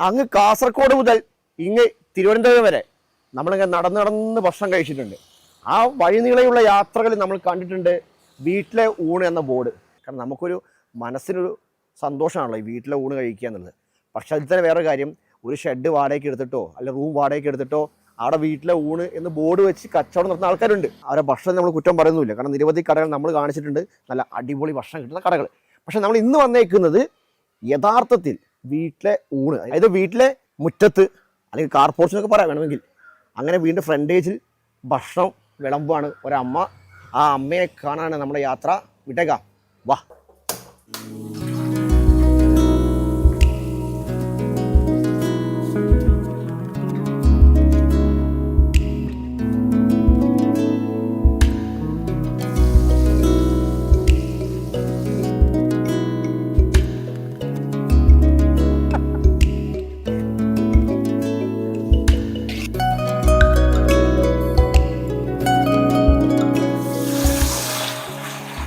അങ്ങ് കാസർഗോഡ് മുതൽ ഇങ്ങ് തിരുവനന്തപുരം വരെ നമ്മളിങ്ങനെ നടന്ന് ഭക്ഷണം കഴിച്ചിട്ടുണ്ട്. ആ വഴിനീളയുള്ള യാത്രകളിൽ നമ്മൾ കണ്ടിട്ടുണ്ട് വീട്ടിലെ ഊണ് എന്ന ബോർഡ്. കാരണം നമുക്കൊരു മനസ്സിനൊരു സന്തോഷമാണല്ലോ ഈ വീട്ടിലെ ഊണ് കഴിക്കുക എന്നുള്ളത്. പക്ഷെ അതിൽ തന്നെ വേറെ കാര്യം, ഒരു ഷെഡ് വാടകയ്ക്ക് എടുത്തിട്ടോ അല്ല റൂം വാടകയ്ക്ക് എടുത്തിട്ടോ അവിടെ വീട്ടിലെ ഊണ് എന്ന് ബോർഡ് വെച്ച് കച്ചവടം നടത്തുന്ന ആൾക്കാരുണ്ട്. അവരെ ഭക്ഷണം നമ്മൾ കുറ്റം പറയുന്നില്ല, കാരണം നിരവധി കടകൾ നമ്മൾ കാണിച്ചിട്ടുണ്ട്, നല്ല അടിപൊളി ഭക്ഷണം കിട്ടുന്ന കടകൾ. പക്ഷെ നമ്മൾ ഇന്ന് വന്നേക്കുന്നത് യഥാർത്ഥത്തിൽ വീട്ടിലെ ഊണ്, അതായത് വീട്ടിലെ മുറ്റത്ത് അല്ലെങ്കിൽ കാർ പോർച്ച് എന്നൊക്കെ പറയാം വേണമെങ്കിൽ, അങ്ങനെ വീണ്ടും ഫ്രണ്ടേജിൽ ഭക്ഷണം വിളമ്പാണ് ഒരമ്മ. ആ അമ്മയെ കാണാനാണ് നമ്മുടെ യാത്ര. വിട്ടേക്കാം, വാ.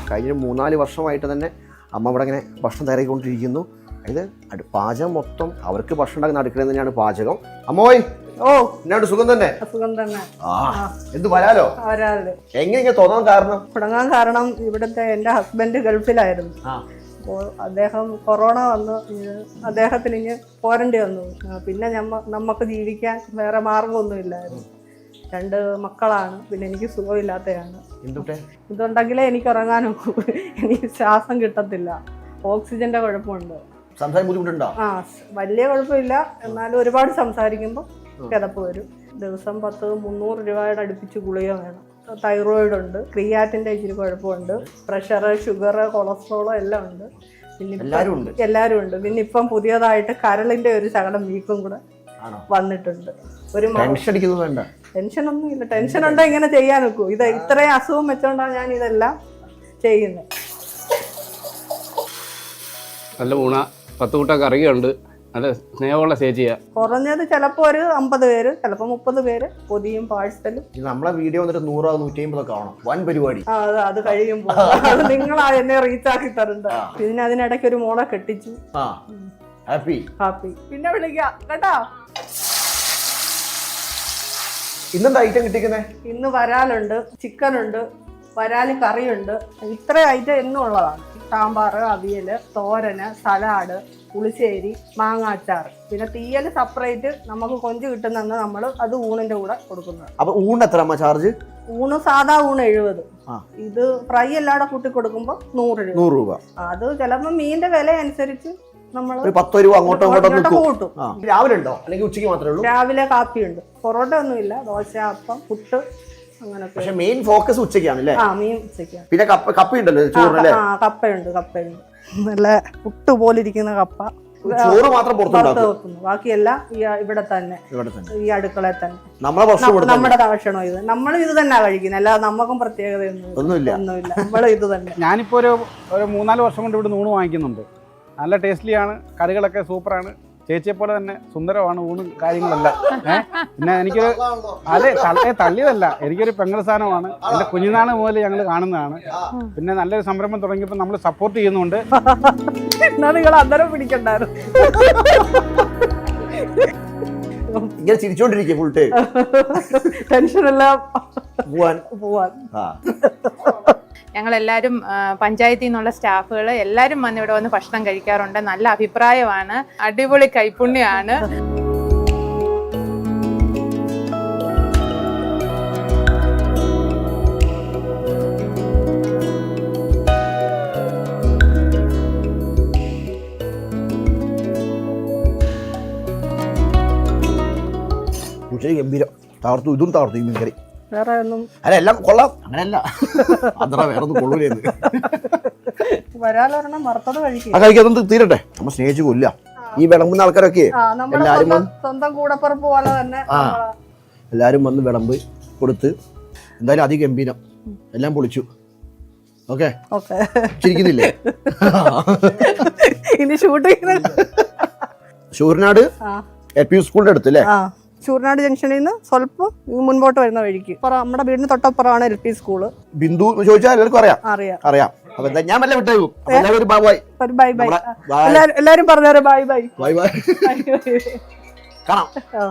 കഴിഞ്ഞ 3-4 വർഷമായിട്ട് തന്നെ അമ്മ ഇവിടെ ഇങ്ങനെ ഭക്ഷണം തയ്യാറാക്കിക്കൊണ്ടിരിക്കുന്നു. അതായത് പാചകം മൊത്തം അവർക്ക് ഭക്ഷണം ഉണ്ടാക്കുന്ന അടുക്കളയിൽ തന്നെയാണ് പാചകം. അമ്മോയ്, ഓ എന്നാണ്ട് സുഖം തന്നെ? സുഖം തന്നെ. എന്ത് വരാലോ? എങ്ങനെ തോന്നാൻ കാരണം? തുടങ്ങാൻ കാരണം ഇവിടുത്തെ എൻ്റെ ഹസ്ബൻഡ് ഗൾഫിലായിരുന്നു. അപ്പോൾ അദ്ദേഹം കൊറോണ വന്ന് അദ്ദേഹത്തിന് ഇനി പോരേണ്ടി വന്നു. പിന്നെ നമുക്ക് ജീവിക്കാൻ വേറെ മാർഗമൊന്നും ഇല്ലായിരുന്നു. 2 മക്കളാണ്, പിന്നെ എനിക്ക് സുഖമില്ലാത്തതാണ്. ഇതുണ്ടെങ്കിലേ എനിക്ക് ഇറങ്ങാനും എനിക്ക് ശ്വാസം കിട്ടത്തില്ല. ഓക്സിജന്റെ കുഴപ്പമുണ്ട്. വലിയ കുഴപ്പമില്ല, എന്നാലും ഒരുപാട് സംസാരിക്കുമ്പോൾ കിതപ്പ് വരും. ദിവസം 10-300 രൂപയുടെ അടുപ്പിച്ച് ഗുളിക വേണം. തൈറോയിഡ് ഉണ്ട്, ക്രിയാറ്റിന്റെ ഇച്ചിരി കുഴപ്പമുണ്ട്, പ്രഷർ, ഷുഗർ, കൊളസ്ട്രോൾ എല്ലാം ഉണ്ട്. പിന്നെ എല്ലാവരും ഉണ്ട്. പിന്നെ ഇപ്പം പുതിയതായിട്ട് കരളിന്റെ ഒരു ശകലം വീക്കും കൂടെ വന്നിട്ടുണ്ട്. ഒരു ടെൻഷനൊന്നും ഇല്ല. ടെൻഷൻ ഉണ്ടോ ഇങ്ങനെ ചെയ്യാൻ നോക്കൂ. ഇത് ഇത്രയും അസുഖം വെച്ചോണ്ടാണ് ഞാൻ ഇതെല്ലാം ചെയ്യുന്നത്. നല്ല ഊണ, 10 കൂട്ട കറിയുണ്ട്, നല്ല സ്നേഹമുള്ള ചേച്ചിയാ. കുറഞ്ഞത് ചിലപ്പോ ഒരു 50 പേര്, ചിലപ്പോ 30 പേര് പൊതിയും പാഴ്സലും. നമ്മളെ വീഡിയോ വന്നിട്ട് 100-150 കാണണം. വൻ പരിപാടി. അത് കഴിയുമ്പോ അത് നിങ്ങളാ എന്നെ റീച്ച് ആക്കി തരണ്ട. പിന്നെ അതിനിടയ്ക്ക് ഒരു മോളെ കെട്ടിച്ചു. ഹാപ്പി. പിന്നെ വിളിക്കാം കേട്ടോ. ഇന്നെന്താ ഐറ്റം കിട്ടിക്കുന്നേ? ഇന്ന് വരാലുണ്ട്, ചിക്കൻ ഉണ്ട്, വരാല് കറിയുണ്ട്. ഇത്ര ഐറ്റം എന്നും ഉള്ളതാണ്. സാമ്പാർ, അവിയല്, തോരന്, സലാഡ്, പുളിശ്ശേരി, മാങ്ങാച്ചാർ. പിന്നെ തീയൽ സെപ്പറേറ്റ് നമുക്ക് കൊഞ്ച് കിട്ടുന്നെന്ന് നമ്മൾ അത് ഊണിന്റെ കൂടെ കൊടുക്കുന്നത്. അപ്പൊ ഊണ് എത്ര ചാർജ്? ഊണ് സാധാ ഊണ് 70. ഇത് ഫ്രൈ എല്ലാടെ കൂട്ടി കൊടുക്കുമ്പോ 100 രൂപ. അത് ചിലപ്പോ മീനിന്റെ വില അനുസരിച്ച് നമ്മൾ 10 രൂപ അങ്ങോട്ടും കൂട്ടും. രാവിലെ ഉണ്ടോ അല്ലെങ്കിൽ ഉച്ചയ്ക്ക് മാത്രമേ ഉള്ളൂ? രാവിലെ കാപ്പിയുണ്ട്, പൊറോട്ട ഒന്നുമില്ല, ദോശ, അപ്പം, പുട്ട്, അങ്ങനെ. പക്ഷെ മെയിൻ ഫോക്കസ് ഉച്ചയ്ക്കാണ്. മീൻ ഉച്ചയ്ക്കാണ്. പിന്നെ കപ്പയുണ്ടല്ലോ ചോറിനല്ലേ? കപ്പയുണ്ട്. നല്ല പുട്ട് പോലിരിക്കുന്ന കപ്പ. ചോറ് മാത്രം പുറത്തു, ബാക്കിയെല്ലാം ഇവിടെ തന്നെ, ഈ അടുക്കളയിൽ തന്നെ. നമ്മുടെ ഭക്ഷണം ഇത് നമ്മൾ ഇത് തന്നെ കഴിക്കുന്നത്, അല്ലാതെ നമുക്കും പ്രത്യേകതയൊന്നുമില്ല. നമ്മൾ ഇത് തന്നെ. ഞാനിപ്പോ ഒരു 3-4 വർഷം കൊണ്ട് ഇവിടെ ഊണ് വാങ്ങിക്കുന്നുണ്ട്. നല്ല ടേസ്റ്റിയാണ്, കറികളൊക്കെ സൂപ്പറാണ്. ചേച്ചിയെ പോലെ തന്നെ സുന്ദരമാണ് ഊണും കാര്യങ്ങളെല്ലാം. പിന്നെ എനിക്കൊരു തള്ളിയതല്ല, എനിക്കൊരു പെങ്ങൾ സ്ഥാനമാണ്. എൻ്റെ കുഞ്ഞുനാൾ മുതൽ ഞങ്ങൾ കാണുന്നതാണ്. പിന്നെ നല്ലൊരു സംരംഭം തുടങ്ങിയപ്പോൾ നമ്മൾ സപ്പോർട്ട് ചെയ്യുന്നുണ്ട്. നിങ്ങൾ അന്നേരം പിടിക്കണ്ടായിരുന്നു. ഇങ്ങനെ ചിരിച്ചോണ്ടിരിക്കും ഫുൾ ടൈം. ടെൻഷനെല്ലാം പോവാൻ. ഞങ്ങളെല്ലാവരും പഞ്ചായത്തിൽ നിന്നുള്ള സ്റ്റാഫുകൾ എല്ലാവരും വന്ന് ഇവിടെ വന്ന് ഭക്ഷണം കഴിക്കാറുണ്ട്. നല്ല അഭിപ്രായമാണ്, അടിപൊളി കൈപ്പുണ്യമാണ്. ഗംഭീരം. താർത്തു, ഇതും താർത്തു. ഈ മീൻകറി വേറെ ഒന്നും അല്ല, എല്ലാം കൊള്ളാം. അങ്ങനെയല്ല, അത്ര വേറെ ഒന്നും കൊള്ളൂലെന്ന്. വരാലൊരെണ്ണം വറുത്തത് കഴിക്കും. കഴിക്കാതൊന്നും തീരട്ടെ. നമ്മൾ സ്നേഹിച്ചു കൊല്ല ഈ വിളമ്പുന്ന ആൾക്കാരൊക്കെ. സ്വന്തം കൂടപ്പുറപ്പ് പോലെ തന്നെ എല്ലാരും വന്ന് വിളമ്പ് കൊടുത്ത്. എന്തായാലും അതിഗംഭീരം, എല്ലാം പൊളിച്ചു. ഓക്കെ, ചിരിക്കുന്നില്ലേ? ഇനി ഷൂട്ടിങ് ശൂരനാട് LP സ്കൂളിന്റെ അടുത്ത് അല്ലേ? ശൂരനാട് ജംഗ്ഷനിൽ നിന്ന് സ്വല്പം മുൻപോട്ട് വരുന്ന വഴിക്ക് നമ്മുടെ വീടിന് തൊട്ടപ്പുറമാണ് LP സ്കൂള്. ബിന്ദു ചോദിച്ചാൽ എല്ലാവർക്കും അറിയാം. അപ്പൊ എന്താ ഞാൻ വല്ല വിട്ടേക്കും. അപ്പൊ എല്ലാവരും ഒരു ബൈ ബൈ. ഒരു ബൈ ബൈ. ബൈ എല്ലാരും പറഞ്ഞേരെ ബൈ ബൈ. Bye bye. കാണാം. ആ